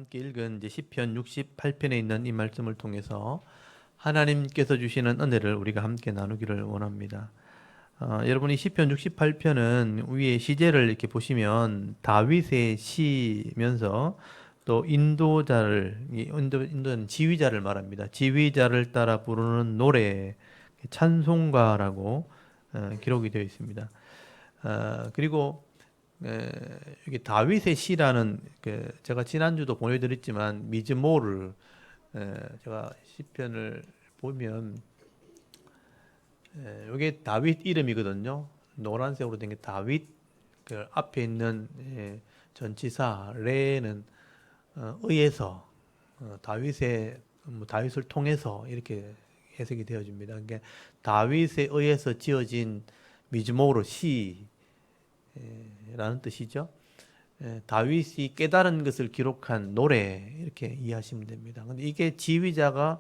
함께 읽은 이제 시편 68편에 있는 이 말씀을 통해서 하나님께서 주시는 은혜를 우리가 함께 나누기를 원합니다. 여러분 이 시편 68편은 위에 시제를 이렇게 보시면 다윗의 시면서 또 인도는 지휘자를 말합니다. 지휘자를 따라 부르는 노래, 찬송가라고 기록이 되어 있습니다. 그리고 여기 다윗의 시라는 제가 지난주도 보여드렸지만 미즈모를 제가 시편을 보면 이게 다윗 이름이거든요. 노란색으로 된 게 다윗, 그 앞에 있는 전치사 레는 의해서 다윗을 통해서 이렇게 해석이 되어집니다. 그러니까 다윗에 의해서 지어진 미즈모로 시 라는 뜻이죠. 다윗이 깨달은 것을 기록한 노래 이렇게 이해하시면 됩니다. 근데 이게 지휘자의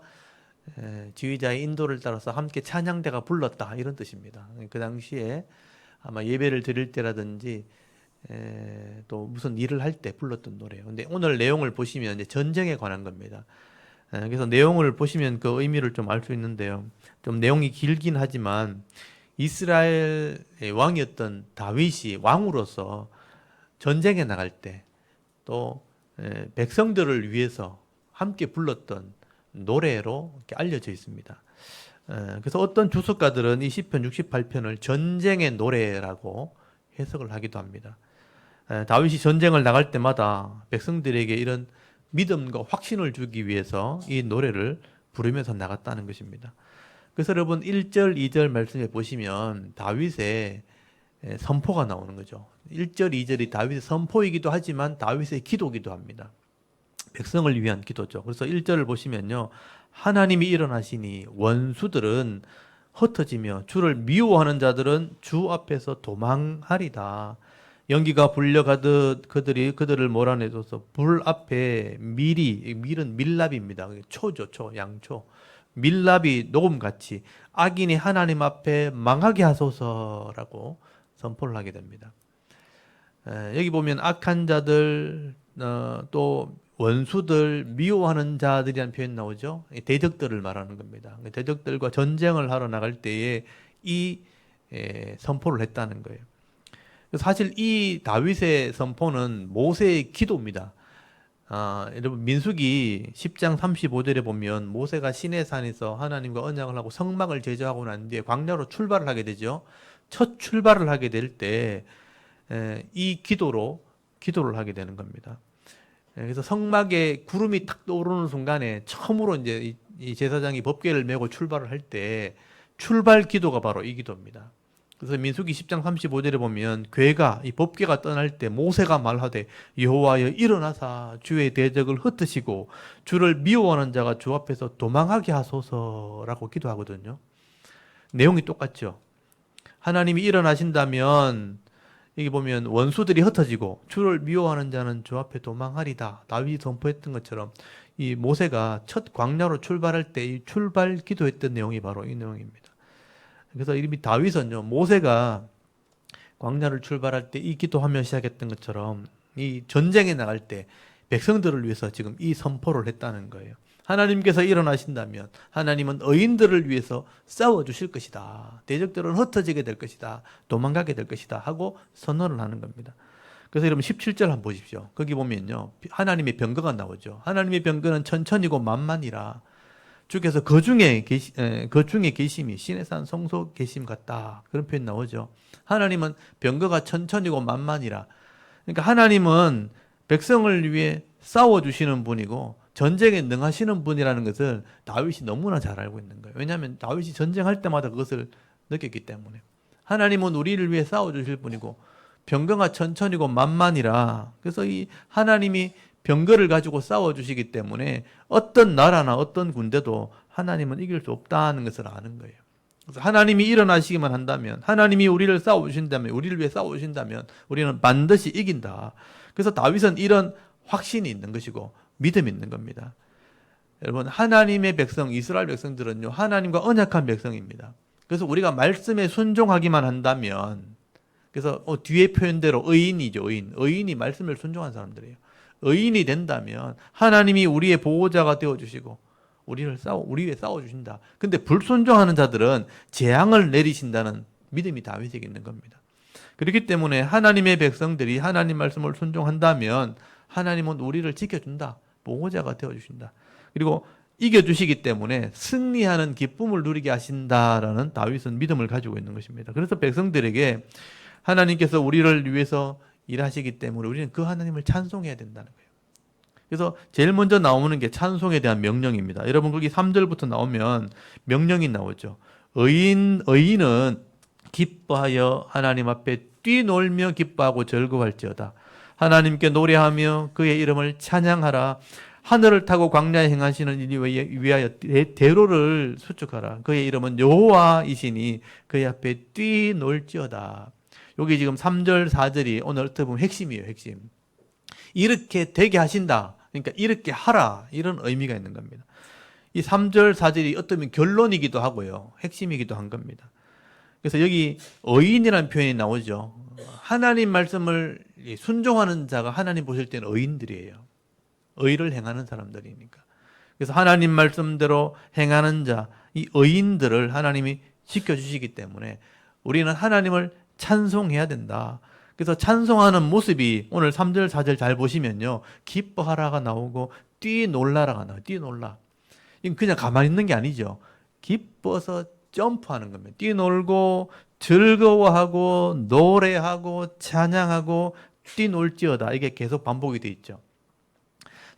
인도를 따라서 함께 찬양대가 불렀다 이런 뜻입니다. 그 당시에 아마 예배를 드릴 때라든지 또 무슨 일을 할 때 불렀던 노래예요. 근데 오늘 내용을 보시면 이제 전쟁에 관한 겁니다. 그래서 내용을 보시면 그 의미를 좀 알 수 있는데요. 좀 내용이 길긴 하지만 이스라엘의 왕이었던 다윗이 왕으로서 전쟁에 나갈 때 또 백성들을 위해서 함께 불렀던 노래로 이렇게 알려져 있습니다. 그래서 어떤 주석가들은 이 시편 68편을 전쟁의 노래라고 해석을 하기도 합니다. 다윗이 전쟁을 나갈 때마다 백성들에게 이런 믿음과 확신을 주기 위해서 이 노래를 부르면서 나갔다는 것입니다. 그래서 여러분 1절, 2절 말씀에 보시면 다윗의 선포가 나오는 거죠. 1절, 2절이 다윗의 선포이기도 하지만 다윗의 기도기도 합니다. 백성을 위한 기도죠. 그래서 1절을 보시면요. 하나님이 일어나시니 원수들은 흩어지며 주를 미워하는 자들은 주 앞에서 도망하리다. 연기가 불려가듯 그들을 몰아내줘서 불 앞에 밀은 밀랍입니다. 초죠, 양초. 밀랍이 녹음같이 악인이 하나님 앞에 망하게 하소서라고 선포를 하게 됩니다. 여기 보면 악한 자들, 또 원수들, 미워하는 자들이라는 표현 나오죠. 대적들을 말하는 겁니다. 대적들과 전쟁을 하러 나갈 때에 이 선포를 했다는 거예요. 사실 이 다윗의 선포는 모세의 기도입니다. 여러분 민수기 10장 35절에 보면 모세가 시내산에서 하나님과 언약을 하고 성막을 제조하고 난 뒤에 광야로 출발을 하게 되죠. 첫 출발을 하게 될 때 이 기도를 하게 되는 겁니다. 그래서 성막에 구름이 탁 떠오르는 순간에 처음으로 이제 이 제사장이 법궤를 메고 출발을 할 때 출발 기도가 바로 이 기도입니다. 그래서 민수기 10장 35절에 보면 괴가 이 법궤가 떠날 때 모세가 말하되 여호와여 일어나사 주의 대적을 흩으시고 주를 미워하는 자가 주 앞에서 도망하게 하소서라고 기도하거든요. 내용이 똑같죠. 하나님이 일어나신다면 여기 보면 원수들이 흩어지고 주를 미워하는 자는 주 앞에 도망하리다. 다윗이 선포했던 것처럼 이 모세가 첫 광야로 출발할 때 이 출발 기도했던 내용이 바로 이 내용입니다. 그래서 이미 다윗은요, 모세가 광야를 출발할 때 이 기도하며 시작했던 것처럼 이 전쟁에 나갈 때 백성들을 위해서 지금 이 선포를 했다는 거예요. 하나님께서 일어나신다면 하나님은 의인들을 위해서 싸워주실 것이다. 대적들은 흩어지게 될 것이다. 도망가게 될 것이다. 하고 선언을 하는 겁니다. 그래서 여러분 17절 한번 보십시오. 거기 보면요, 하나님의 병거가 나오죠. 하나님의 병거는 천천히고 만만이라 주께서 그 중에 계심이 시내산 성소 계심 같다. 그런 표현 나오죠. 하나님은 병거가 천천히고 만만이라. 그러니까 하나님은 백성을 위해 싸워주시는 분이고 전쟁에 능하시는 분이라는 것을 다윗이 너무나 잘 알고 있는 거예요. 왜냐하면 다윗이 전쟁할 때마다 그것을 느꼈기 때문에. 하나님은 우리를 위해 싸워주실 분이고 병거가 천천히고 만만이라. 그래서 이 하나님이 병거를 가지고 싸워주시기 때문에 어떤 나라나 어떤 군대도 하나님은 이길 수 없다는 것을 아는 거예요. 그래서 하나님이 일어나시기만 한다면, 하나님이 우리를 위해 싸워주신다면 우리는 반드시 이긴다. 그래서 다윗은 이런 확신이 있는 것이고 믿음이 있는 겁니다. 여러분, 하나님의 백성, 이스라엘 백성들은요, 하나님과 언약한 백성입니다. 그래서 우리가 말씀에 순종하기만 한다면, 그래서 뒤에 표현대로 의인이죠, 의인. 의인이 말씀을 순종한 사람들이에요. 의인이 된다면 하나님이 우리의 보호자가 되어주시고 우리 위에 싸워주신다. 근데 불순종하는 자들은 재앙을 내리신다는 믿음이 다윗에게 있는 겁니다. 그렇기 때문에 하나님의 백성들이 하나님 말씀을 순종한다면 하나님은 우리를 지켜준다. 보호자가 되어주신다. 그리고 이겨주시기 때문에 승리하는 기쁨을 누리게 하신다라는 다윗은 믿음을 가지고 있는 것입니다. 그래서 백성들에게 하나님께서 우리를 위해서 일하시기 때문에 우리는 그 하나님을 찬송해야 된다는 거예요. 그래서 제일 먼저 나오는 게 찬송에 대한 명령입니다. 여러분 거기 3절부터 나오면 명령이 나오죠. 의인은 기뻐하여 하나님 앞에 뛰놀며 기뻐하고 즐거워할지어다. 하나님께 노래하며 그의 이름을 찬양하라. 하늘을 타고 광야에 행하시는 이를 위하여 대로를 수축하라. 그의 이름은 여호와이시니 그의 앞에 뛰놀지어다. 여기 지금 3절, 4절이 오늘 어떻게 보면 핵심이에요, 핵심. 이렇게 되게 하신다. 그러니까 이렇게 하라. 이런 의미가 있는 겁니다. 이 3절, 4절이 어쩌면 결론이기도 하고요. 핵심이기도 한 겁니다. 그래서 여기 의인이라는 표현이 나오죠. 하나님 말씀을 순종하는 자가 하나님 보실 때는 의인들이에요. 의를 행하는 사람들이니까. 그래서 하나님 말씀대로 행하는 자, 이 의인들을 하나님이 지켜주시기 때문에 우리는 하나님을 찬송해야 된다. 그래서 찬송하는 모습이 오늘 3절, 4절 잘 보시면요. 기뻐하라가 나오고 뛰놀라라가 나와요. 뛰놀라. 이건 그냥 가만히 있는 게 아니죠. 기뻐서 점프하는 겁니다. 뛰놀고 즐거워하고 노래하고 찬양하고 뛰놀지어다. 이게 계속 반복이 돼 있죠.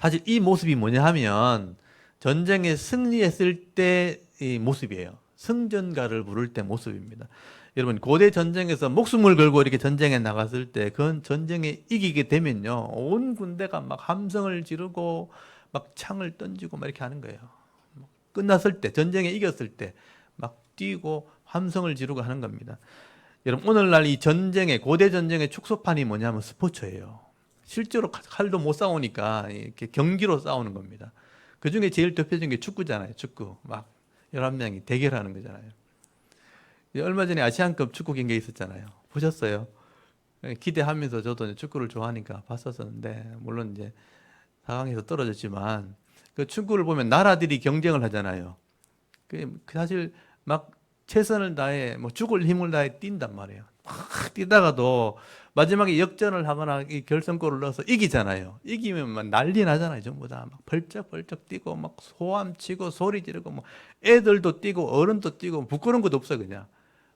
사실 이 모습이 뭐냐 하면 전쟁에 승리했을 때의 모습이에요. 승전가를 부를 때 모습입니다. 여러분 고대 전쟁에서 목숨을 걸고 이렇게 전쟁에 나갔을 때 그 전쟁에 이기게 되면요. 온 군대가 막 함성을 지르고 막 창을 던지고 막 이렇게 하는 거예요. 끝났을 때 전쟁에 이겼을 때 막 뛰고 함성을 지르고 하는 겁니다. 여러분 오늘날 이 전쟁의 고대 전쟁의 축소판이 뭐냐면 스포츠예요. 실제로 칼도 못 싸우니까 이렇게 경기로 싸우는 겁니다. 그 중에 제일 대표적인 게 축구잖아요. 축구. 막 11명이 대결하는 거잖아요. 얼마 전에 아시안컵 축구 경기 있었잖아요. 보셨어요? 기대하면서 저도 축구를 좋아하니까 봤었는데, 물론 이제 4강에서 떨어졌지만, 그 축구를 보면 나라들이 경쟁을 하잖아요. 사실 막 최선을 다해, 뭐 죽을 힘을 다해 뛴단 말이에요. 막 뛰다가도 마지막에 역전을 하거나 이 결승골을 넣어서 이기잖아요. 이기면 막 난리 나잖아요. 전부 다 막 벌쩍벌쩍 뛰고 막 소함 치고 소리 지르고 뭐 애들도 뛰고 어른도 뛰고 부끄러운 것도 없어 그냥.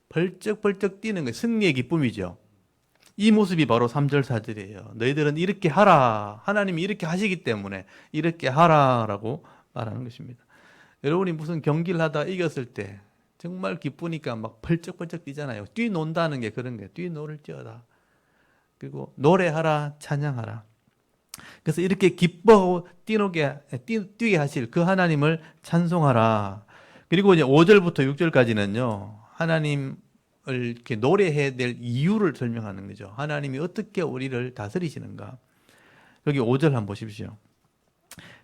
벌쩍벌쩍 뛰는 게 승리의 기쁨이죠. 이 모습이 바로 3절 4절이에요. 너희들은 이렇게 하라. 하나님이 이렇게 하시기 때문에 이렇게 하라라고 말하는 것입니다. 여러분이 무슨 경기를 하다 이겼을 때 정말 기쁘니까 막 벌쩍벌쩍 뛰잖아요. 뛰논다는 게 그런 거예요. 뛰놀을지어다. 그리고 노래하라, 찬양하라. 그래서 이렇게 기뻐하고 뛰게 하실 그 하나님을 찬송하라. 그리고 이제 5절부터 6절까지는요. 하나님을 이렇게 노래해야 될 이유를 설명하는 거죠. 하나님이 어떻게 우리를 다스리시는가. 여기 5절 한번 보십시오.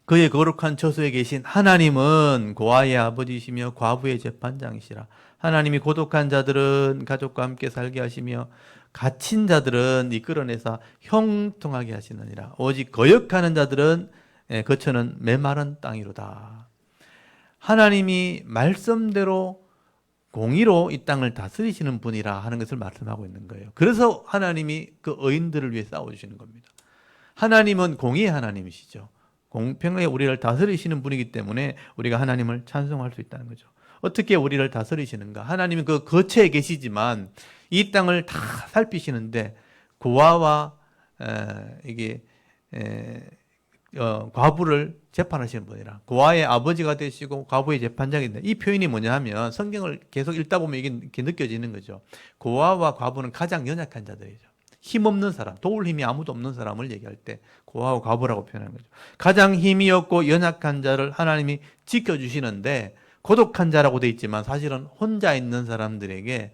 그의 거룩한 처소에 계신 하나님은 고아의 아버지시며 과부의 재판장이시라. 하나님이 고독한 자들은 가족과 함께 살게 하시며 갇힌 자들은 이끌어내사 형통하게 하시느니라. 오직 거역하는 자들은 거처는 메마른 땅이로다. 하나님이 말씀대로 공의로 이 땅을 다스리시는 분이라 하는 것을 말씀하고 있는 거예요. 그래서 하나님이 그 의인들을 위해 싸워주시는 겁니다. 하나님은 공의의 하나님이시죠. 공평하게 우리를 다스리시는 분이기 때문에 우리가 하나님을 찬송할 수 있다는 거죠. 어떻게 우리를 다스리시는가? 하나님은 그 거처에 계시지만 이 땅을 다 살피시는데 고아와 과부를 재판하시는 분이라. 고아의 아버지가 되시고 과부의 재판장인데 이 표현이 뭐냐 하면 성경을 계속 읽다 보면 이게 이렇게 느껴지는 거죠. 고아와 과부는 가장 연약한 자들이죠. 힘없는 사람, 도울 힘이 아무도 없는 사람을 얘기할 때 고아와 과부라고 표현하는 거죠. 가장 힘이 없고 연약한 자를 하나님이 지켜주시는데 고독한 자라고 돼 있지만 사실은 혼자 있는 사람들에게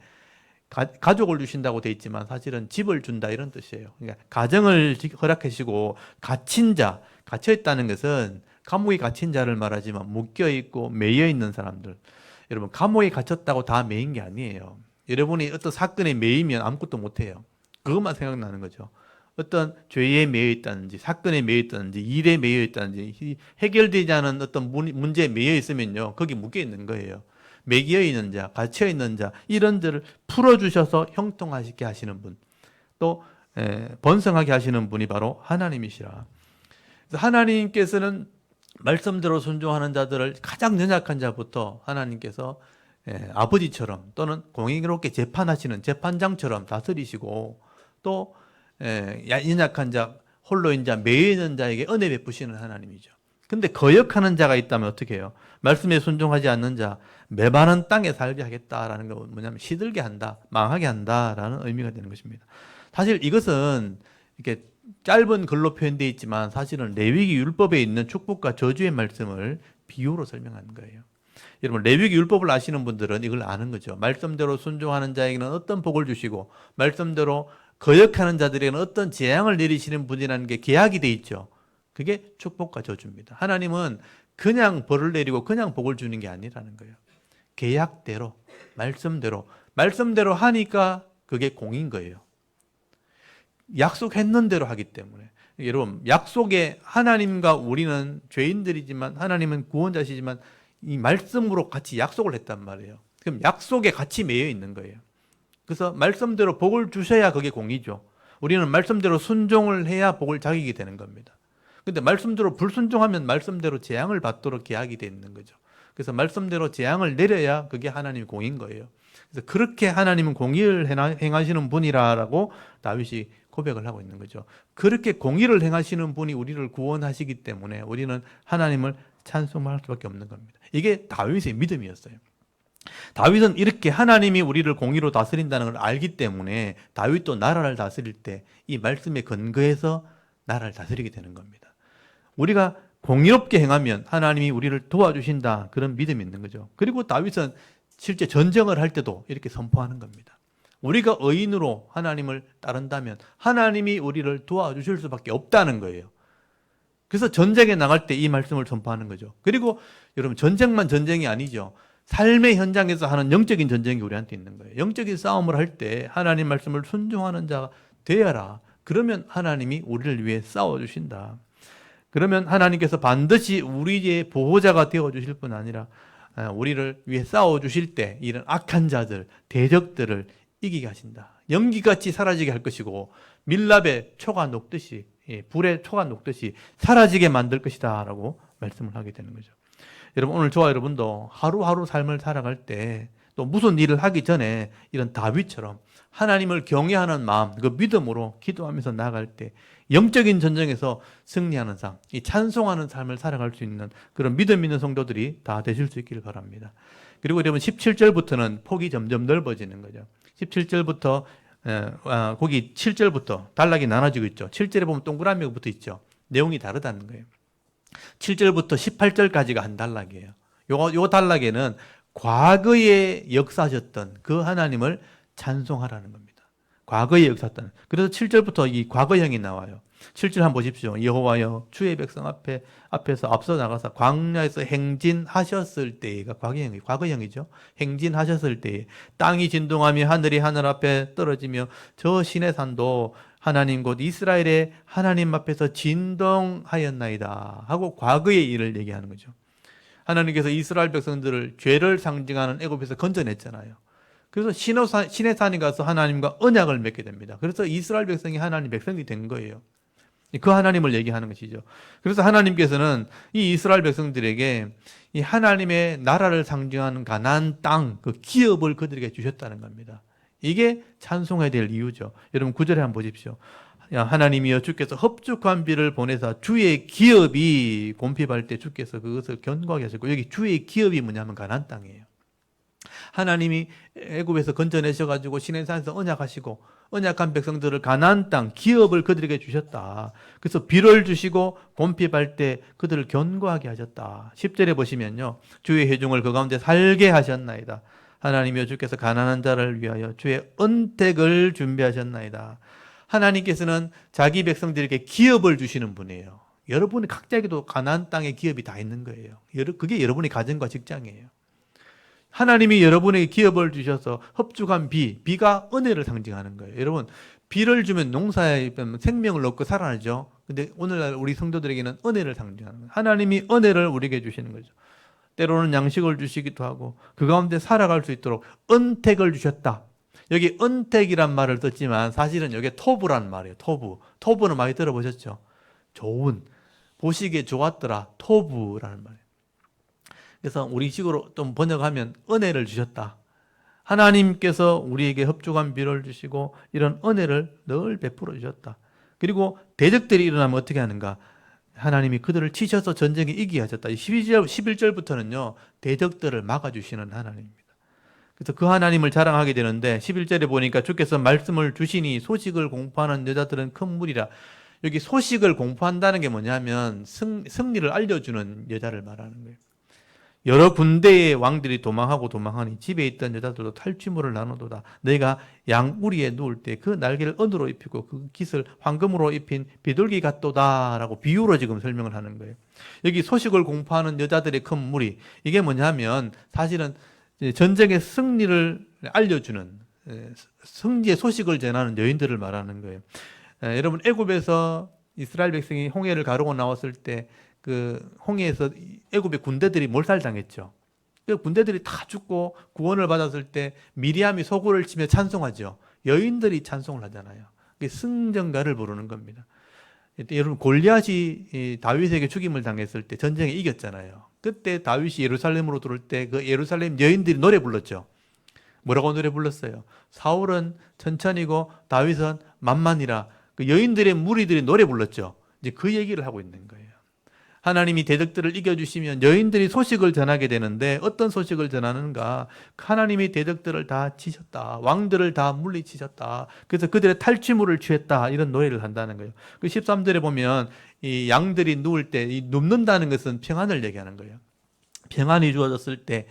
가족을 주신다고 돼 있지만 사실은 집을 준다 이런 뜻이에요. 그러니까 가정을 허락하시고 갇힌 자, 갇혀 있다는 것은 감옥에 갇힌 자를 말하지만 묶여 있고 매여 있는 사람들. 여러분 감옥에 갇혔다고 다 매인 게 아니에요. 여러분이 어떤 사건에 매이면 아무것도 못 해요. 그것만 생각나는 거죠. 어떤 죄에 매여 있다든지 사건에 매여 있다든지 일에 매여 있다든지 해결되지 않은 어떤 문제에 매여 있으면요, 거기 묶여 있는 거예요. 매겨 있는 자, 갇혀 있는 자, 이런 들을 풀어주셔서 형통하시게 하시는 분, 또 번성하게 하시는 분이 바로 하나님이시라. 그래서 하나님께서는 말씀대로 순종하는 자들을 가장 연약한 자부터 하나님께서 아버지처럼 또는 공의롭게 재판하시는 재판장처럼 다스리시고, 또 연약한 자, 홀로인 자, 매여 있는 자에게 은혜 베푸시는 하나님이죠. 근데 거역하는 자가 있다면 어떻게 해요? 말씀에 순종하지 않는 자, 메마른 땅에 살게 하겠다라는 건 뭐냐면 시들게 한다, 망하게 한다라는 의미가 되는 것입니다. 사실 이것은 이렇게 짧은 글로 표현되어 있지만 사실은 레위기 율법에 있는 축복과 저주의 말씀을 비유로 설명하는 거예요. 여러분, 레위기 율법을 아시는 분들은 이걸 아는 거죠. 말씀대로 순종하는 자에게는 어떤 복을 주시고 말씀대로 거역하는 자들에게는 어떤 재앙을 내리시는 분이라는 게 계약이 돼 있죠. 그게 축복과 저주입니다. 하나님은 그냥 벌을 내리고 그냥 복을 주는 게 아니라는 거예요. 계약대로, 말씀대로 하니까 그게 공인 거예요. 약속했는 대로 하기 때문에. 여러분, 약속에 하나님과 우리는 죄인들이지만 하나님은 구원자시지만 이 말씀으로 같이 약속을 했단 말이에요. 그럼 약속에 같이 매여 있는 거예요. 그래서 말씀대로 복을 주셔야 그게 공이죠. 우리는 말씀대로 순종을 해야 복을 자기게 되는 겁니다. 근데 말씀대로 불순종하면 말씀대로 재앙을 받도록 계약이 되어 있는 거죠. 그래서 말씀대로 재앙을 내려야 그게 하나님의 공인 거예요. 그래서 그렇게 하나님은 공의를 행하시는 분이라고 다윗이 고백을 하고 있는 거죠. 그렇게 공의를 행하시는 분이 우리를 구원하시기 때문에 우리는 하나님을 찬송할 수밖에 없는 겁니다. 이게 다윗의 믿음이었어요. 다윗은 이렇게 하나님이 우리를 공의로 다스린다는 걸 알기 때문에 다윗도 나라를 다스릴 때 이 말씀에 근거해서 나라를 다스리게 되는 겁니다. 우리가 공의롭게 행하면 하나님이 우리를 도와주신다, 그런 믿음이 있는 거죠. 그리고 다윗은 실제 전쟁을 할 때도 이렇게 선포하는 겁니다. 우리가 의인으로 하나님을 따른다면 하나님이 우리를 도와주실 수밖에 없다는 거예요. 그래서 전쟁에 나갈 때 이 말씀을 선포하는 거죠. 그리고 여러분, 전쟁만 전쟁이 아니죠. 삶의 현장에서 하는 영적인 전쟁이 우리한테 있는 거예요. 영적인 싸움을 할 때 하나님 말씀을 순종하는 자가 되어라. 그러면 하나님이 우리를 위해 싸워주신다. 그러면 하나님께서 반드시 우리의 보호자가 되어주실 뿐 아니라 우리를 위해 싸워주실 때 이런 악한 자들, 대적들을 이기게 하신다. 연기같이 사라지게 할 것이고 밀랍의 초가 녹듯이, 불의 초가 녹듯이 사라지게 만들 것이다 라고 말씀을 하게 되는 거죠. 여러분, 오늘 저와 여러분도 하루하루 삶을 살아갈 때 또 무슨 일을 하기 전에 이런 다윗처럼 하나님을 경외하는 마음, 그 믿음으로 기도하면서 나아갈 때 영적인 전쟁에서 승리하는 삶, 이 찬송하는 삶을 살아갈 수 있는 그런 믿음 있는 성도들이 다 되실 수 있기를 바랍니다. 그리고 여러분, 17절부터는 폭이 점점 넓어지는 거죠. 17절부터 거기 7절부터 단락이 나눠지고 있죠. 7절에 보면 동그라미가 붙어 있죠. 내용이 다르다는 거예요. 7절부터 18절까지가 한 단락이에요. 요 단락에는 과거에 역사하셨던 그 하나님을 찬송하라는 겁니다. 과거에 역사했던. 그래서 7절부터 이 과거형이 나와요. 7절 한번 보십시오. 여호와여, 주의 백성 앞에서 앞서 나가서 광야에서 행진하셨을 때가 과거형이죠. 행진하셨을 때에 땅이 진동하며 하늘이 하늘 앞에 떨어지며 저 시내 산도 하나님 곧 이스라엘의 하나님 앞에서 진동하였나이다 하고 과거의 일을 얘기하는 거죠. 하나님께서 이스라엘 백성들을 죄를 상징하는 애굽에서 건져냈잖아요. 그래서 시내산에 가서 하나님과 언약을 맺게 됩니다. 그래서 이스라엘 백성이 하나님 백성이 된 거예요. 그 하나님을 얘기하는 것이죠. 그래서 하나님께서는 이 이스라엘 백성들에게 이 하나님의 나라를 상징하는 가나안 땅, 그 기업을 그들에게 주셨다는 겁니다. 이게 찬송해야 될 이유죠. 여러분, 9절에 한번 보십시오. 하나님이여, 주께서 흡족한 비를 보내사 주의 기업이 곰핍할 때 주께서 그것을 견고하게 하셨고, 여기 주의 기업이 뭐냐면 가나안 땅이에요. 하나님이 애굽에서 건져내셔가지고 시내산에서 언약하시고 언약한 백성들을 가나안 땅 기업을 그들에게 주셨다. 그래서 비를 주시고 곰핍할 때 그들을 견고하게 하셨다. 10절에 보시면요, 주의 회중을 그 가운데 살게 하셨나이다. 하나님이여, 주께서 가난한 자를 위하여 주의 언택을 준비하셨나이다. 하나님께서는 자기 백성들에게 기업을 주시는 분이에요. 여러분이 각자에게도 가나안 땅에 기업이 다 있는 거예요. 그게 여러분의 가정과 직장이에요. 하나님이 여러분에게 기업을 주셔서 흡족한 비가 은혜를 상징하는 거예요. 여러분, 비를 주면 농사에 생명을 얻고 살아나죠. 근데 오늘날 우리 성도들에게는 은혜를 상징하는 거예요. 하나님이 은혜를 우리에게 주시는 거죠. 때로는 양식을 주시기도 하고 그 가운데 살아갈 수 있도록 은택을 주셨다. 여기 은택이란 말을 썼지만 사실은 여기 토부란 말이에요. 토부. 토부는 많이 들어보셨죠? 좋은, 보시기에 좋았더라. 토부라는 말이에요. 그래서 우리 식으로 좀 번역하면 은혜를 주셨다. 하나님께서 우리에게 흡족한 비를 주시고 이런 은혜를 늘 베풀어 주셨다. 그리고 대적들이 일어나면 어떻게 하는가? 하나님이 그들을 치셔서 전쟁에 이기게 하셨다. 11절부터는요. 대적들을 막아주시는 하나님입니다. 그래서 그 하나님을 자랑하게 되는데 11절에 보니까 주께서 말씀을 주시니 소식을 공포하는 여자들은 큰 무리라. 여기 소식을 공포한다는 게 뭐냐면 승리를 알려주는 여자를 말하는 거예요. 여러 군데의 왕들이 도망하니 집에 있던 여자들도 탈취물을 나누도다. 내가 양우리에 누울 때 그 날개를 은으로 입히고 그 깃을 황금으로 입힌 비둘기 같도다 라고 비유로 지금 설명을 하는 거예요. 여기 소식을 공포하는 여자들의 큰 무리, 이게 뭐냐면 사실은 전쟁의 승리를 알려주는, 승리의 소식을 전하는 여인들을 말하는 거예요. 여러분, 애굽에서 이스라엘 백성이 홍해를 가르고 나왔을 때 그 홍해에서 애굽의 군대들이 몰살당했죠. 그 군대들이 다 죽고 구원을 받았을 때 미리암이 소고를 치며 찬송하죠. 여인들이 찬송을 하잖아요. 그게 승전가를 부르는 겁니다. 여러분, 골리앗이 다윗에게 죽임을 당했을 때 전쟁에 이겼잖아요. 그때 다윗이 예루살렘으로 들어올 때 그 예루살렘 여인들이 노래 불렀죠. 뭐라고 노래 불렀어요? 사울은 천천히고 다윗은 만만이라. 그 여인들의 무리들이 노래 불렀죠. 이제 그 얘기를 하고 있는 거예요. 하나님이 대적들을 이겨주시면 여인들이 소식을 전하게 되는데 어떤 소식을 전하는가? 하나님이 대적들을 다 치셨다. 왕들을 다 물리치셨다. 그래서 그들의 탈취물을 취했다. 이런 노래를 한다는 거예요. 그 13절에 보면 이 양들이 누울 때 이 눕는다는 것은 평안을 얘기하는 거예요. 평안이 주어졌을 때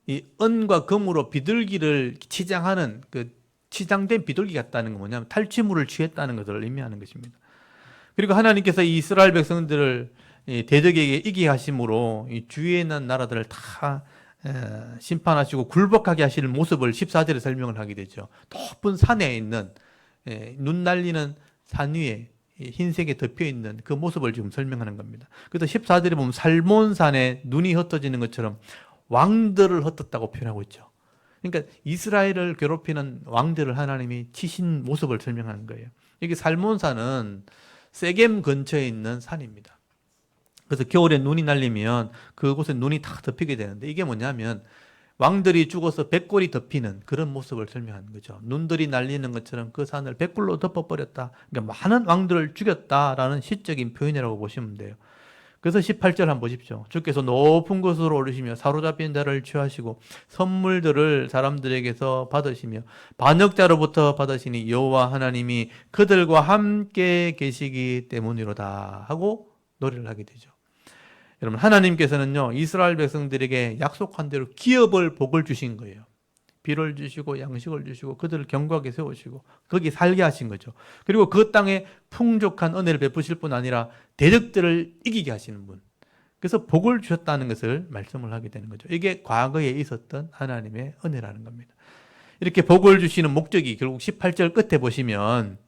이 은과 금으로 비둘기를 치장하는 그 치장된 비둘기 같다는 건 뭐냐면 탈취물을 취했다는 것을 의미하는 것입니다. 그리고 하나님께서 이 이스라엘 백성들을 대적에게 이기게 하심으로 이 주위에 있는 나라들을 다 심판하시고 굴복하게 하실 모습을 14절에 설명을 하게 되죠. 높은 산에 있는 눈 날리는 산 위에 흰색에 덮여 있는 그 모습을 지금 설명하는 겁니다. 그래서 14절에 보면 살몬산에 눈이 흩어지는 것처럼 왕들을 흩었다고 표현하고 있죠. 그러니까 이스라엘을 괴롭히는 왕들을 하나님이 치신 모습을 설명하는 거예요. 여기 살몬산은 세겜 근처에 있는 산입니다. 그래서 겨울에 눈이 날리면 그곳에 눈이 다 덮이게 되는데 이게 뭐냐면 왕들이 죽어서 백골이 덮이는 그런 모습을 설명하는 거죠. 눈들이 날리는 것처럼 그 산을 백골로 덮어버렸다. 그러니까 많은 왕들을 죽였다라는 시적인 표현이라고 보시면 돼요. 그래서 18절 한번 보십시오. 주께서 높은 곳으로 오르시며 사로잡힌 자를 취하시고 선물들을 사람들에게서 받으시며 반역자로부터 받으시니 여호와 하나님이 그들과 함께 계시기 때문이로다 하고 노래를 하게 되죠. 여러분, 하나님께서는요 이스라엘 백성들에게 약속한 대로 기업을 복을 주신 거예요. 비를 주시고 양식을 주시고 그들을 견고하게 세우시고 거기 살게 하신 거죠. 그리고 그 땅에 풍족한 은혜를 베푸실 뿐 아니라 대적들을 이기게 하시는 분. 그래서 복을 주셨다는 것을 말씀을 하게 되는 거죠. 이게 과거에 있었던 하나님의 은혜라는 겁니다. 이렇게 복을 주시는 목적이 결국 18절 끝에 보시면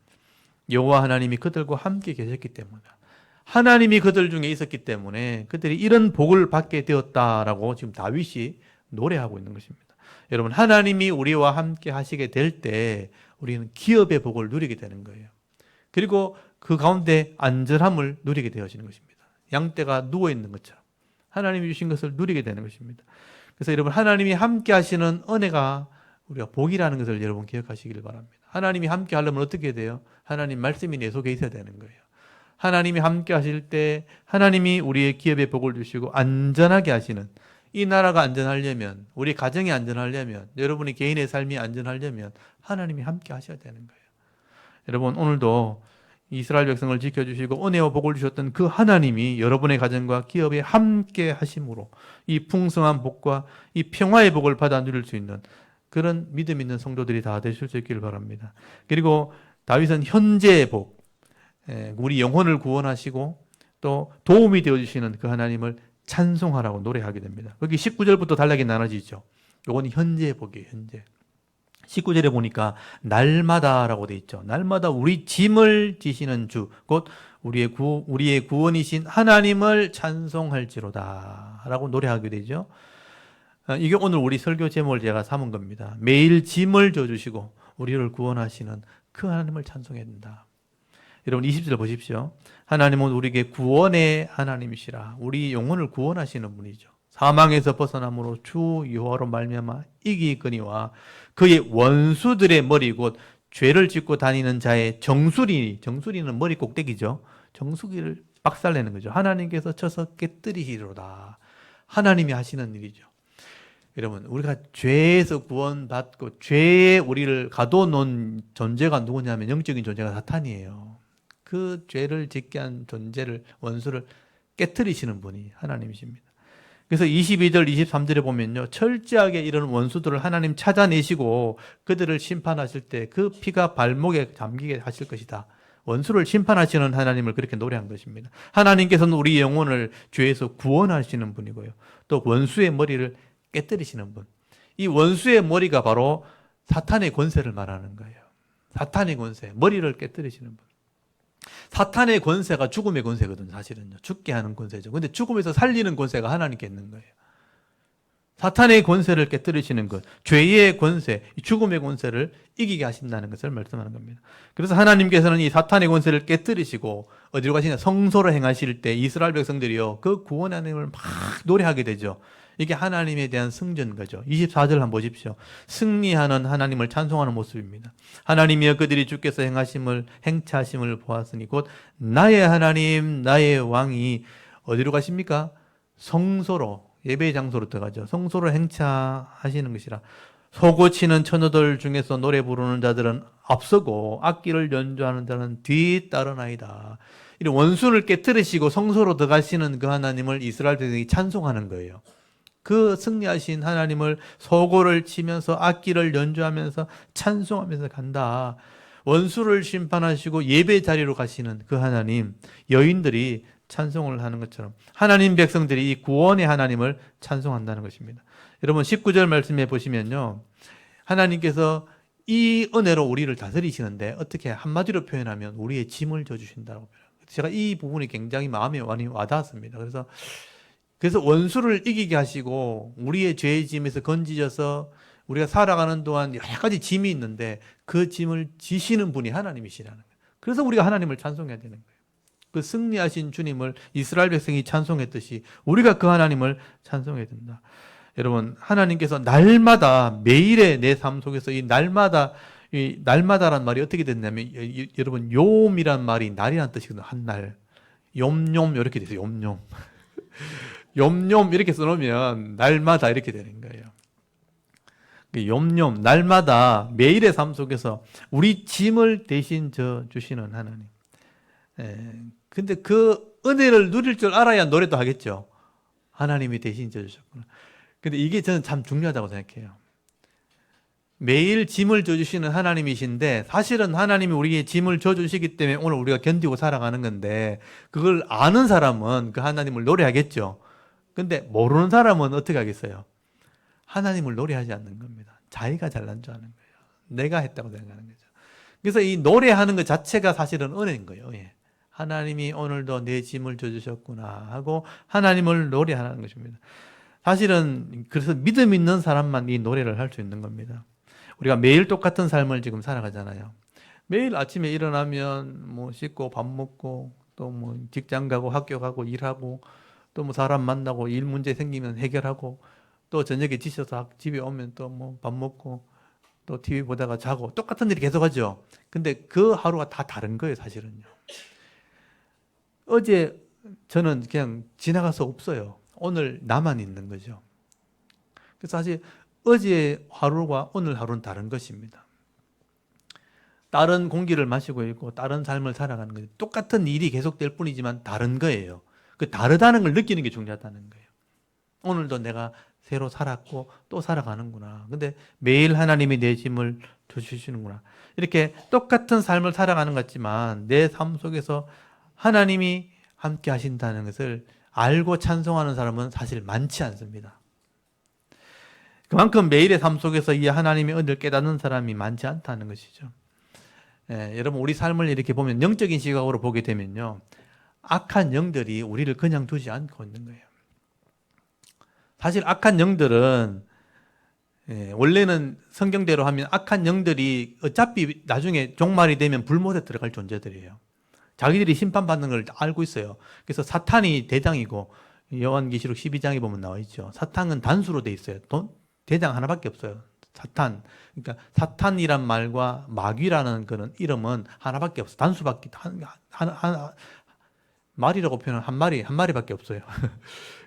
여호와 하나님이 그들과 함께 계셨기 때문이다. 하나님이 그들 중에 있었기 때문에 그들이 이런 복을 받게 되었다라고 지금 다윗이 노래하고 있는 것입니다. 여러분, 하나님이 우리와 함께 하시게 될 때 우리는 기업의 복을 누리게 되는 거예요. 그리고 그 가운데 안전함을 누리게 되어지는 것입니다. 양떼가 누워있는 것처럼 하나님이 주신 것을 누리게 되는 것입니다. 그래서 여러분, 하나님이 함께 하시는 은혜가 우리가 복이라는 것을 여러분 기억하시길 바랍니다. 하나님이 함께 하려면 어떻게 돼요? 하나님 말씀이 내 속에 있어야 되는 거예요. 하나님이 함께 하실 때 하나님이 우리의 기업의 복을 주시고 안전하게 하시는, 이 나라가 안전하려면, 우리 가정이 안전하려면, 여러분의 개인의 삶이 안전하려면 하나님이 함께 하셔야 되는 거예요. 여러분, 오늘도 이스라엘 백성을 지켜주시고 은혜와 복을 주셨던 그 하나님이 여러분의 가정과 기업에 함께 하심으로 이 풍성한 복과 이 평화의 복을 받아 누릴 수 있는 그런 믿음 있는 성도들이 다 되실 수 있기를 바랍니다. 그리고 다윗은 현재의 복, 우리 영혼을 구원하시고 또 도움이 되어주시는 그 하나님을 찬송하라고 노래하게 됩니다. 거기 19절부터 단락이 나눠지죠. 이건 현재의 복이에요. 현재. 19절에 보니까 날마다라고 돼 있죠. 날마다 우리 짐을 지시는 주, 곧 우리의 구원이신 하나님을 찬송할지로다 라고 노래하게 되죠. 이게 오늘 우리 설교 제목을 제가 삼은 겁니다. 매일 짐을 져주시고 우리를 구원하시는 그 하나님을 찬송해야 된다. 여러분 20절 보십시오. 하나님은 우리에게 구원의 하나님이시라. 우리 영혼을 구원하시는 분이죠. 사망에서 벗어남으로 주 여호와로 말미암아 이기거니와 그의 원수들의 머리 곧 죄를 짓고 다니는 자의 정수리는 머리 꼭대기죠. 정수리를 박살내는 거죠. 하나님께서 쳐서 깨뜨리시리로다. 하나님이 하시는 일이죠. 여러분 우리가 죄에서 구원받고 죄에 우리를 가둬놓은 존재가 누구냐면 영적인 존재가 사탄이에요. 그 죄를 짓게 한 존재를 원수를 깨뜨리시는 분이 하나님이십니다. 그래서 22절 23절에 보면요 철저하게 이런 원수들을 하나님 찾아내시고 그들을 심판하실 때 그 피가 발목에 잠기게 하실 것이다. 원수를 심판하시는 하나님을 그렇게 노래한 것입니다. 하나님께서는 우리 영혼을 죄에서 구원하시는 분이고요. 또 원수의 머리를 깨뜨리시는 분. 이 원수의 머리가 바로 사탄의 권세를 말하는 거예요. 사탄의 권세, 머리를 깨뜨리시는 분. 사탄의 권세가 죽음의 권세거든요, 사실은요. 죽게 하는 권세죠. 근데 죽음에서 살리는 권세가 하나님께 있는 거예요. 사탄의 권세를 깨뜨리시는 것, 죄의 권세, 죽음의 권세를 이기게 하신다는 것을 말씀하는 겁니다. 그래서 하나님께서는 이 사탄의 권세를 깨뜨리시고 어디로 가시냐? 성소로 행하실 때 이스라엘 백성들이요 그 구원의 하나님을 막 노래하게 되죠. 이게 하나님에 대한 승전 거죠. 24절 한번 보십시오. 승리하는 하나님을 찬송하는 모습입니다. 하나님이여 그들이 주께서 행차하심을 보았으니 곧 나의 하나님 나의 왕이 어디로 가십니까? 성소로 예배의 장소로 들어가죠. 성소로 행차하시는 것이라. 소고치는 처녀들 중에서 노래 부르는 자들은 앞서고 악기를 연주하는 자는 뒤따르나이다. 이런 원수를 깨뜨리시고 성소로 들어가시는 그 하나님을 이스라엘 백성이 찬송하는 거예요. 그 승리하신 하나님을 소고를 치면서 악기를 연주하면서 찬송하면서 간다. 원수를 심판하시고 예배 자리로 가시는 그 하나님, 여인들이 찬송을 하는 것처럼 하나님 백성들이 이 구원의 하나님을 찬송한다는 것입니다. 여러분 19절 말씀해 보시면요. 하나님께서 이 은혜로 우리를 다스리시는데 어떻게 한마디로 표현하면 우리의 짐을 져주신다고 표현해요. 제가 이 부분이 굉장히 마음에 많이 와닿았습니다. 그래서 원수를 이기게 하시고 우리의 죄의 짐에서 건지셔서 우리가 살아가는 동안 여러 가지 짐이 있는데 그 짐을 지시는 분이 하나님이시라는 거예요. 그래서 우리가 하나님을 찬송해야 되는 거예요. 그 승리하신 주님을 이스라엘 백성이 찬송했듯이 우리가 그 하나님을 찬송해야 된다. 여러분 하나님께서 날마다 매일의 내 삶 속에서 이 날마다란 말이 어떻게 됐냐면 여러분 욤이란 말이 날이란 뜻이거든요. 한날 욤욤 이렇게 돼서 욤욤 욤욤 이렇게 써놓으면 날마다 이렇게 되는 거예요. 욤욤 날마다 매일의 삶 속에서 우리 짐을 대신 져 주시는 하나님. 근데 그 은혜를 누릴 줄 알아야 노래도 하겠죠. 하나님이 대신 져 주셨구나. 근데 이게 저는 참 중요하다고 생각해요. 매일 짐을 져주시는 하나님이신데 사실은 하나님이 우리에게 짐을 져주시기 때문에 오늘 우리가 견디고 살아가는 건데 그걸 아는 사람은 그 하나님을 노래하겠죠. 근데 모르는 사람은 어떻게 하겠어요? 하나님을 노래하지 않는 겁니다. 자기가 잘난 줄 아는 거예요. 내가 했다고 생각하는 거죠. 그래서 이 노래하는 것 자체가 사실은 은혜인 거예요. 하나님이 오늘도 내 짐을 져주셨구나 하고 하나님을 노래하는 것입니다. 사실은 그래서 믿음 있는 사람만 이 노래를 할 수 있는 겁니다. 우리가 매일 똑같은 삶을 지금 살아가잖아요. 매일 아침에 일어나면 뭐 씻고 밥 먹고 또 뭐 직장 가고 학교 가고 일하고 또 뭐 사람 만나고 일 문제 생기면 해결하고 또 저녁에 지쳐서 집에 오면 또 뭐 밥 먹고 또 TV 보다가 자고 똑같은 일이 계속하죠. 근데 그 하루가 다 다른 거예요, 사실은요. 어제 저는 그냥 지나가서 없어요. 오늘 나만 있는 거죠. 그래서 사실 어제 하루와 오늘 하루는 다른 것입니다. 다른 공기를 마시고 있고 다른 삶을 살아가는 거예요. 똑같은 일이 계속될 뿐이지만 다른 거예요. 그 다르다는 걸 느끼는 게 중요하다는 거예요. 오늘도 내가 새로 살았고 또 살아가는구나. 근데 매일 하나님이 내 짐을 주시는구나. 이렇게 똑같은 삶을 살아가는 것 같지만 내 삶 속에서 하나님이 함께 하신다는 것을 알고 찬송하는 사람은 사실 많지 않습니다. 그만큼 매일의 삶 속에서 이 하나님의 은혜를 깨닫는 사람이 많지 않다는 것이죠. 여러분 우리 삶을 이렇게 보면 영적인 시각으로 보게 되면요, 악한 영들이 우리를 그냥 두지 않고 있는 거예요. 사실 악한 영들은 원래는 성경대로 하면 악한 영들이 어차피 나중에 종말이 되면 불못에 들어갈 존재들이에요. 자기들이 심판받는 걸 알고 있어요. 그래서 사탄이 대장이고, 요한계시록 12장에 보면 나와 있죠. 사탄은 단수로 돼 있어요. 대장 하나밖에 없어요. 사탄. 그러니까 사탄이란 말과 마귀라는 그런 이름은 하나밖에 없어요. 단수밖에 말이라고 표현하면 한 마리밖에 없어요.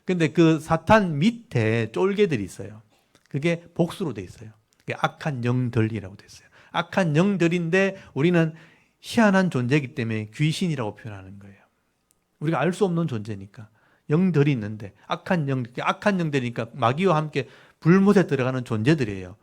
근데 그 사탄 밑에 쫄개들이 있어요. 그게 복수로 돼 있어요. 그게 악한 영들이라고 돼 있어요. 악한 영들인데 우리는 희한한 존재이기 때문에 귀신이라고 표현하는 거예요. 우리가 알 수 없는 존재니까. 영들이 있는데 악한 영들이니까 마귀와 함께 불못에 들어가는 존재들이에요.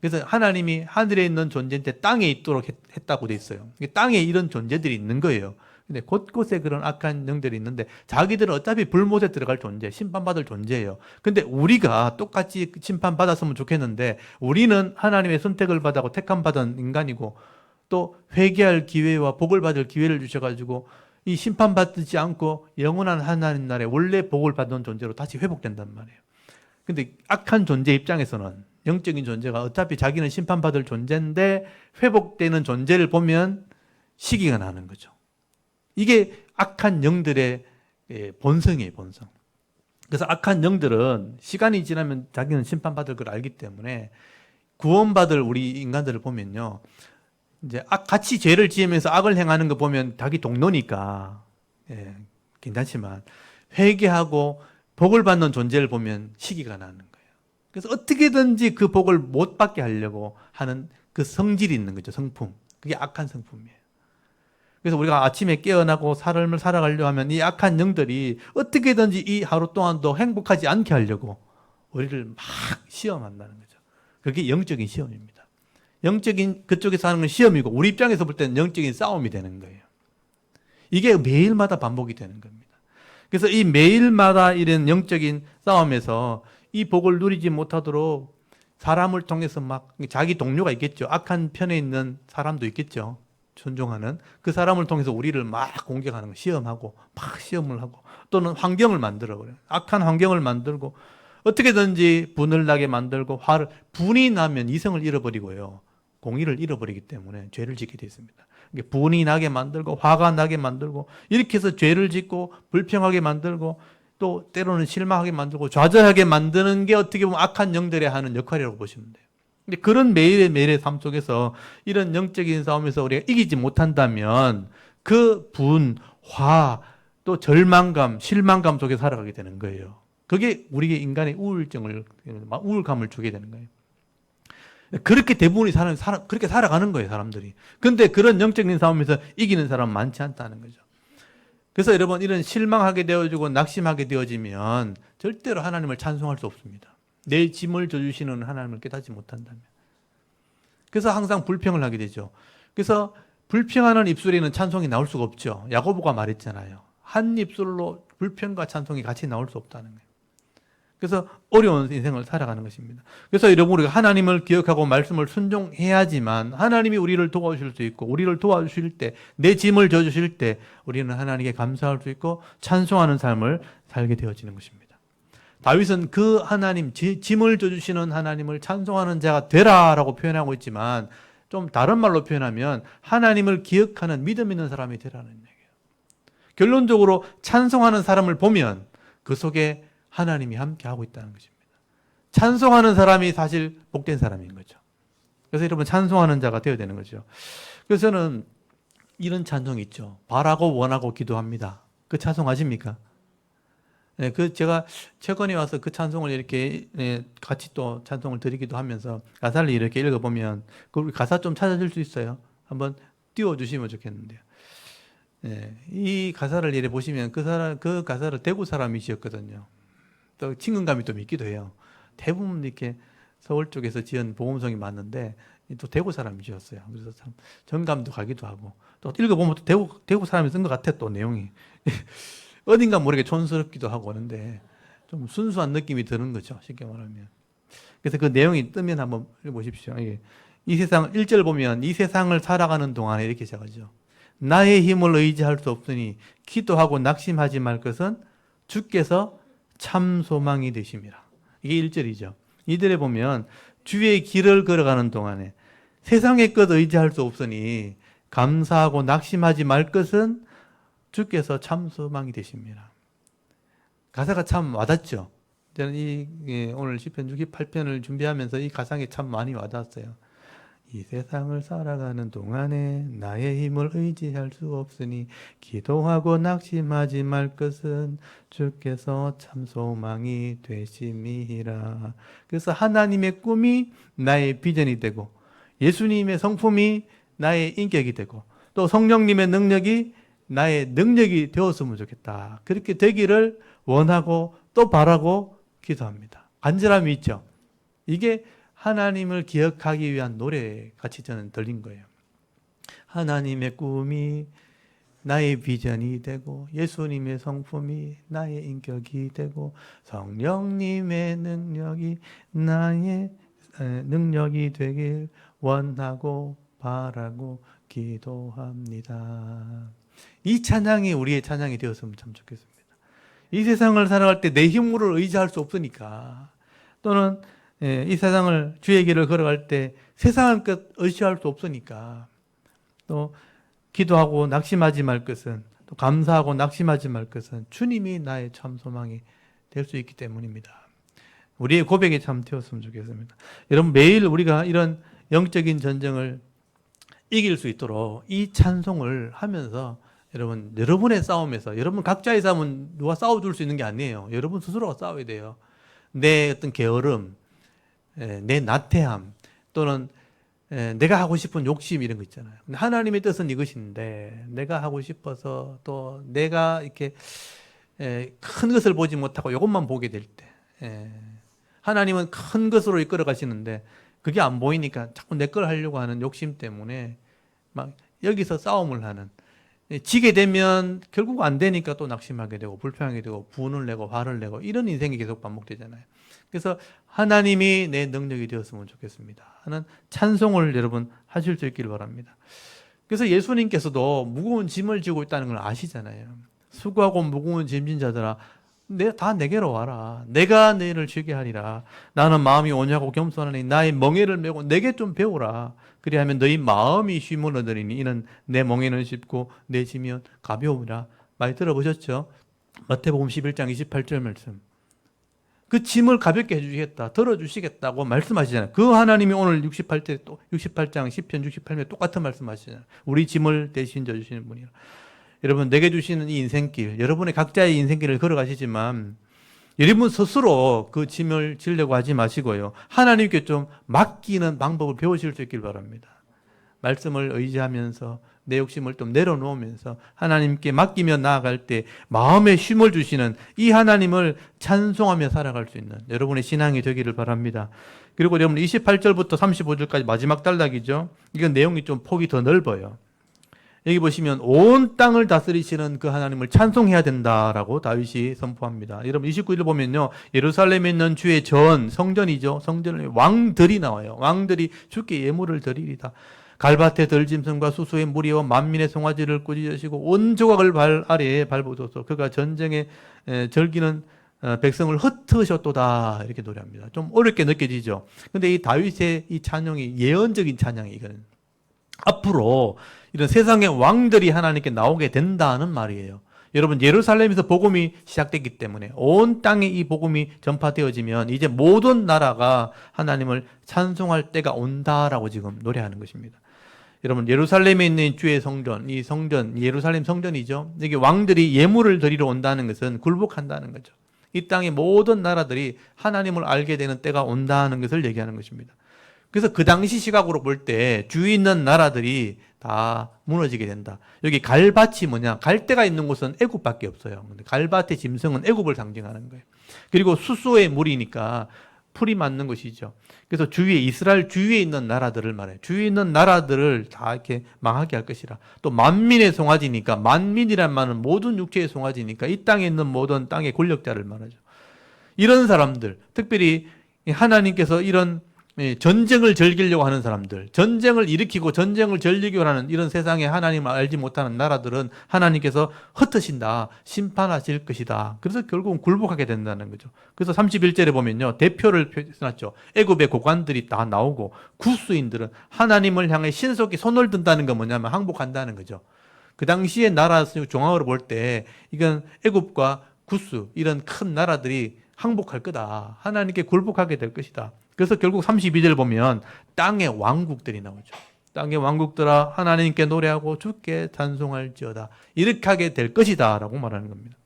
그래서 하나님이 하늘에 있는 존재인데 땅에 있도록 했다고 돼 있어요. 땅에 이런 존재들이 있는 거예요. 근데 곳곳에 그런 악한 영들이 있는데 자기들은 어차피 불못에 들어갈 존재, 심판받을 존재예요. 근데 우리가 똑같이 심판받았으면 좋겠는데 우리는 하나님의 선택을 받고 택함받은 인간이고 또 회개할 기회와 복을 받을 기회를 주셔가지고 이 심판받지 않고 영원한 하나님 나라에 원래 복을 받는 존재로 다시 회복된단 말이에요. 근데 악한 존재 입장에서는 영적인 존재가 어차피 자기는 심판받을 존재인데 회복되는 존재를 보면 시기가 나는 거죠. 이게 악한 영들의 본성이에요, 본성. 그래서 악한 영들은 시간이 지나면 자기는 심판받을 걸 알기 때문에 구원받을 우리 인간들을 보면요, 이제 같이 죄를 지으면서 악을 행하는 거 보면 자기 동료니까 괜찮지만 회개하고 복을 받는 존재를 보면 시기가 나는 거예요. 그래서 어떻게든지 그 복을 못 받게 하려고 하는 그 성질이 있는 거죠, 성품. 그게 악한 성품이에요. 그래서 우리가 아침에 깨어나고 삶을 살아가려고 하면 이 악한 영들이 어떻게든지 이 하루 동안도 행복하지 않게 하려고 우리를 막 시험한다는 거죠. 그게 영적인 시험입니다. 영적인 그쪽에서 하는 건 시험이고 우리 입장에서 볼 때는 영적인 싸움이 되는 거예요. 이게 매일마다 반복이 되는 겁니다. 그래서 이 매일마다 이런 영적인 싸움에서 이 복을 누리지 못하도록 사람을 통해서 막 자기 동료가 있겠죠. 악한 편에 있는 사람도 있겠죠. 순종하는 그 사람을 통해서 우리를 막 공격하는 거, 시험하고 막 시험을 하고 또는 환경을 만들어 버려요. 악한 환경을 만들고 어떻게든지 분을 나게 만들고 분이 나면 이성을 잃어버리고요. 공의를 잃어버리기 때문에 죄를 짓게 되어 있습니다. 분이 나게 만들고 화가 나게 만들고 이렇게 해서 죄를 짓고 불평하게 만들고 또 때로는 실망하게 만들고 좌절하게 만드는 게 어떻게 보면 악한 영들이 하는 역할이라고 보시면 돼요. 근데 그런 매일의 삶 속에서 이런 영적인 싸움에서 우리가 이기지 못한다면 그 분, 화, 또 절망감, 실망감 속에 살아가게 되는 거예요. 그게 우리의 인간의 우울감을 주게 되는 거예요. 그렇게 대부분이 그렇게 살아가는 거예요, 사람들이. 근데 그런 영적인 싸움에서 이기는 사람은 많지 않다는 거죠. 그래서 여러분, 이런 실망하게 되어지고 낙심하게 되어지면 절대로 하나님을 찬송할 수 없습니다. 내 짐을 져주시는 하나님을 깨닫지 못한다면. 그래서 항상 불평을 하게 되죠. 그래서 불평하는 입술에는 찬송이 나올 수가 없죠. 야고보가 말했잖아요. 한 입술로 불평과 찬송이 같이 나올 수 없다는 거예요. 그래서 어려운 인생을 살아가는 것입니다. 그래서 여러분, 우리가 하나님을 기억하고 말씀을 순종해야지만 하나님이 우리를 도와주실 수 있고, 우리를 도와주실 때, 내 짐을 져주실 때 우리는 하나님께 감사할 수 있고 찬송하는 삶을 살게 되어지는 것입니다. 다윗은 그 하나님, 짐을 져주시는 하나님을 찬송하는 자가 되라라고 표현하고 있지만 좀 다른 말로 표현하면 하나님을 기억하는 믿음 있는 사람이 되라는 얘기예요. 결론적으로 찬송하는 사람을 보면 그 속에 하나님이 함께하고 있다는 것입니다. 찬송하는 사람이 사실 복된 사람인 거죠. 그래서 여러분, 찬송하는 자가 되어야 되는 거죠. 그래서 저는 이런 찬송이 있죠. 바라고 원하고 기도합니다. 그 찬송 아십니까? 네, 제가 최근에 와서 그 찬송을 이렇게 같이 또 찬송을 드리기도 하면서 가사를 이렇게 읽어보면 그 가사 좀 찾아줄 수 있어요? 한번 띄워주시면 좋겠는데요. 네, 이 가사를 이렇게 보시면 그 가사를 대구 사람이 지었거든요. 또 친근감이 좀 있기도 해요. 대부분 이렇게 서울 쪽에서 지은 복음성이 맞는데 또 대구 사람이 지었어요. 그래서 참 정감도 가기도 하고 또 읽어보면 또 대구 사람이 쓴 것 같아, 또 내용이. 어딘가 모르게 촌스럽기도 하고 하는데 좀 순수한 느낌이 드는 거죠, 쉽게 말하면. 그래서 그 내용이 뜨면 한번 보십시오. 이 세상 1절 보면 이 세상을 살아가는 동안에 이렇게 시작하죠. 나의 힘을 의지할 수 없으니 기도하고 낙심하지 말 것은 주께서 참 소망이 되심이라. 이게 1절이죠. 2절에 보면 주의 길을 걸어가는 동안에 세상의 것 의지할 수 없으니 감사하고 낙심하지 말 것은 주께서 참 소망이 되십니다. 가사가 참 와닿죠. 저는 오늘 시편 68편을 준비하면서 이 가상이 참 많이 와닿았어요. 이 세상을 살아가는 동안에 나의 힘을 의지할 수 없으니 기도하고 낙심하지 말 것은 주께서 참 소망이 되심이라. 그래서 하나님의 꿈이 나의 비전이 되고 예수님의 성품이 나의 인격이 되고 또 성령님의 능력이 나의 능력이 되었으면 좋겠다. 그렇게 되기를 원하고 또 바라고 기도합니다. 간절함이 있죠. 이게 하나님을 기억하기 위한 노래 같이 저는 들린 거예요. 하나님의 꿈이 나의 비전이 되고 예수님의 성품이 나의 인격이 되고 성령님의 능력이 나의 능력이 되길 원하고 바라고 기도합니다. 이 찬양이 우리의 찬양이 되었으면 참 좋겠습니다. 이 세상을 살아갈 때 내 힘으로 의지할 수 없으니까 또는 이 세상을 주의 길을 걸어갈 때 세상의 것 의지할 수 없으니까 또 기도하고 낙심하지 말 것은 또 감사하고 낙심하지 말 것은 주님이 나의 참 소망이 될 수 있기 때문입니다. 우리의 고백이 참 되었으면 좋겠습니다. 여러분 매일 우리가 이런 영적인 전쟁을 이길 수 있도록 이 찬송을 하면서 여러분의 싸움에서 여러분 각자의 싸움은 누가 싸워줄 수 있는 게 아니에요. 여러분 스스로가 싸워야 돼요. 내 어떤 게으름, 내 나태함 또는 내가 하고 싶은 욕심 이런 거 있잖아요. 근데 하나님의 뜻은 이것인데 내가 하고 싶어서 또 내가 이렇게 큰 것을 보지 못하고 이것만 보게 될 때 하나님은 큰 것으로 이끌어 가시는데 그게 안 보이니까 자꾸 내 걸 하려고 하는 욕심 때문에 막 여기서 싸움을 하는 지게 되면 결국 안 되니까 또 낙심하게 되고 불평하게 되고 분을 내고 화를 내고 이런 인생이 계속 반복되잖아요. 그래서 하나님이 내 능력이 되었으면 좋겠습니다 하는 찬송을 여러분 하실 수 있기를 바랍니다. 그래서 예수님께서도 무거운 짐을 지고 있다는 걸 아시잖아요. 수고하고 무거운 짐진 자들아 다 내게로 와라. 내가 너희를 쉬게 하리라. 나는 마음이 온유하고 겸손하니 나의 멍에를 메고 내게 좀 배우라. 그리하면 너희 마음이 쉼을 얻으리니 이는 내 멍에는 쉽고 내 짐은 가벼우라. 많이 들어보셨죠? 마태복음 11장 28절 말씀. 그 짐을 가볍게 해주시겠다, 덜어주시겠다고 말씀하시잖아요. 그 하나님이 오늘 68장 10편 68편 똑같은 말씀하시잖아요. 우리 짐을 대신 져주시는 분이라. 여러분 내게 주시는 이 인생길, 여러분의 각자의 인생길을 걸어가시지만 여러분 스스로 그 짐을 지려고 하지 마시고요. 하나님께 좀 맡기는 방법을 배우실 수 있길 바랍니다. 말씀을 의지하면서 내 욕심을 좀 내려놓으면서 하나님께 맡기며 나아갈 때 마음에 쉼을 주시는 이 하나님을 찬송하며 살아갈 수 있는 여러분의 신앙이 되기를 바랍니다. 그리고 여러분 28절부터 35절까지 마지막 단락이죠. 이건 내용이 좀 폭이 더 넓어요. 여기 보시면 온 땅을 다스리시는 그 하나님을 찬송해야 된다라고 다윗이 선포합니다. 여러분 29절 보면요. 예루살렘에 있는 주의 성전이죠. 성전에 왕들이 나와요. 왕들이 주께 예물을 드리리다. 갈밭에 들짐승과 수소의 무리와 만민의 송아지를 꾸짖으시고 온 조각을 발 아래에 밟으소서. 그가 전쟁에 즐기는 백성을 흩으셨도다. 이렇게 노래합니다. 좀 어렵게 느껴지죠. 근데 이 다윗의 이 찬양이 예언적인 찬양이 이거는 앞으로 이런 세상의 왕들이 하나님께 나오게 된다는 말이에요. 여러분 예루살렘에서 복음이 시작됐기 때문에 온 땅에 이 복음이 전파되어지면 이제 모든 나라가 하나님을 찬송할 때가 온다라고 지금 노래하는 것입니다. 여러분 예루살렘에 있는 주의 성전, 이 성전 예루살렘 성전이죠. 여기 왕들이 예물을 드리러 온다는 것은 굴복한다는 거죠. 이 땅의 모든 나라들이 하나님을 알게 되는 때가 온다는 것을 얘기하는 것입니다. 그래서 그 당시 시각으로 볼 때 주위 있는 나라들이 다 무너지게 된다. 여기 갈밭이 뭐냐? 갈대가 있는 곳은 애굽밖에 없어요. 근데 갈밭의 짐승은 애굽을 상징하는 거예요. 그리고 수소의 물이니까 풀이 맞는 것이죠. 그래서 이스라엘 주위에 있는 나라들을 말해요. 주위에 있는 나라들을 다 이렇게 망하게 할 것이라. 또 만민의 송아지니까 만민이란 말은 모든 육체의 송아지니까 이 땅에 있는 모든 땅의 권력자를 말하죠. 이런 사람들, 특별히 하나님께서 이런 전쟁을 즐기려고 하는 사람들, 전쟁을 일으키고 전쟁을 즐기려고 하는 이런 세상에 하나님을 알지 못하는 나라들은 하나님께서 흩으신다, 심판하실 것이다. 그래서 결국은 굴복하게 된다는 거죠. 그래서 31절에 보면요, 대표를 표현했죠. 애굽의 고관들이 다 나오고 구스인들은 하나님을 향해 신속히 손을 든다는 건 뭐냐면 항복한다는 거죠. 그 당시에 나라 종합으로 볼 때 이건 애굽과 구스 이런 큰 나라들이 항복할 거다. 하나님께 굴복하게 될 것이다. 그래서 결국 32절 보면 땅의 왕국들이 나오죠. 땅의 왕국들아 하나님께 노래하고 주께 찬송할지어다. 이렇게 하게 될 것이다 라고 말하는 겁니다.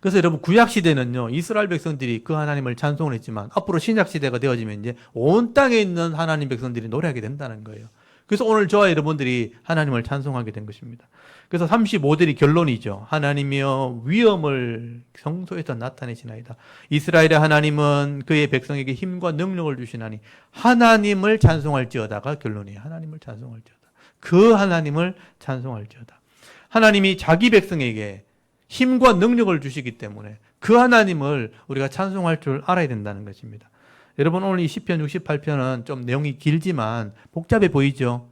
그래서 여러분 구약시대는요, 이스라엘 백성들이 그 하나님을 찬송을 했지만 앞으로 신약시대가 되어지면 이제 온 땅에 있는 하나님 백성들이 노래하게 된다는 거예요. 그래서 오늘 저와 여러분들이 하나님을 찬송하게 된 것입니다. 그래서 35절이 결론이죠. 하나님이여 위엄을 성소에서 나타내시나이다. 이스라엘의 하나님은 그의 백성에게 힘과 능력을 주시나니 하나님을 찬송할지어다가 결론이에요. 하나님을 찬송할지어다. 그 하나님을 찬송할지어다. 하나님이 자기 백성에게 힘과 능력을 주시기 때문에 그 하나님을 우리가 찬송할 줄 알아야 된다는 것입니다. 여러분 오늘 이 시편 68편은 좀 내용이 길지만 복잡해 보이죠?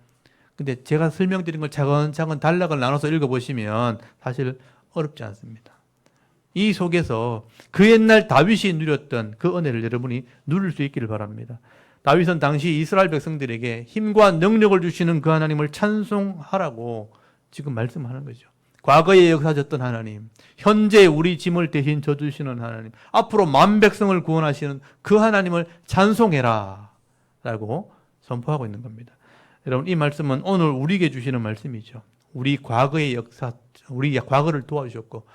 근데 제가 설명드린 걸 차근차근 단락을 나눠서 읽어보시면 사실 어렵지 않습니다. 이 속에서 그 옛날 다윗이 누렸던 그 은혜를 여러분이 누릴 수 있기를 바랍니다. 다윗은 당시 이스라엘 백성들에게 힘과 능력을 주시는 그 하나님을 찬송하라고 지금 말씀하는 거죠. 과거에 역사하셨던 하나님, 현재 우리 짐을 대신 져주시는 하나님, 앞으로 만 백성을 구원하시는 그 하나님을 찬송해라 라고 선포하고 있는 겁니다. 여러분 이 말씀은 오늘 우리에게 주시는 말씀이죠. 우리 과거의 역사, 우리 과거를 도와주셨고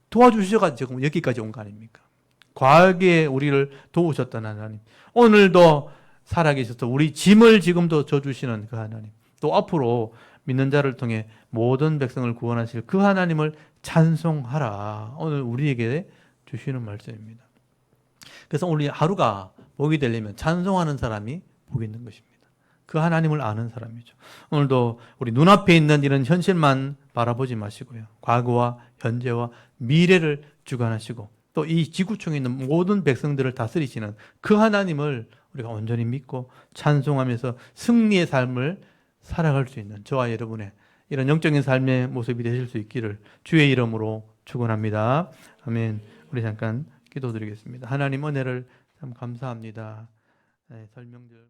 도와주셔가지고 여기까지 온 거 아닙니까? 과거에 우리를 도우셨던 하나님, 오늘도 살아계셔서 우리 짐을 지금도 져주시는 그 하나님, 또 앞으로 믿는 자를 통해 모든 백성을 구원하실 그 하나님을 찬송하라. 오늘 우리에게 주시는 말씀입니다. 그래서 오늘 하루가 복이 되려면 찬송하는 사람이 복이 있는 것입니다. 그 하나님을 아는 사람이죠. 오늘도 우리 눈앞에 있는 이런 현실만 바라보지 마시고요. 과거와 현재와 미래를 주관하시고 또 이 지구촌에 있는 모든 백성들을 다스리시는 그 하나님을 우리가 온전히 믿고 찬송하면서 승리의 삶을 살아갈 수 있는 저와 여러분의 이런 영적인 삶의 모습이 되실 수 있기를 주의 이름으로 축원합니다. 아멘. 우리 잠깐 기도드리겠습니다. 하나님 은혜를 참 감사합니다. 설명들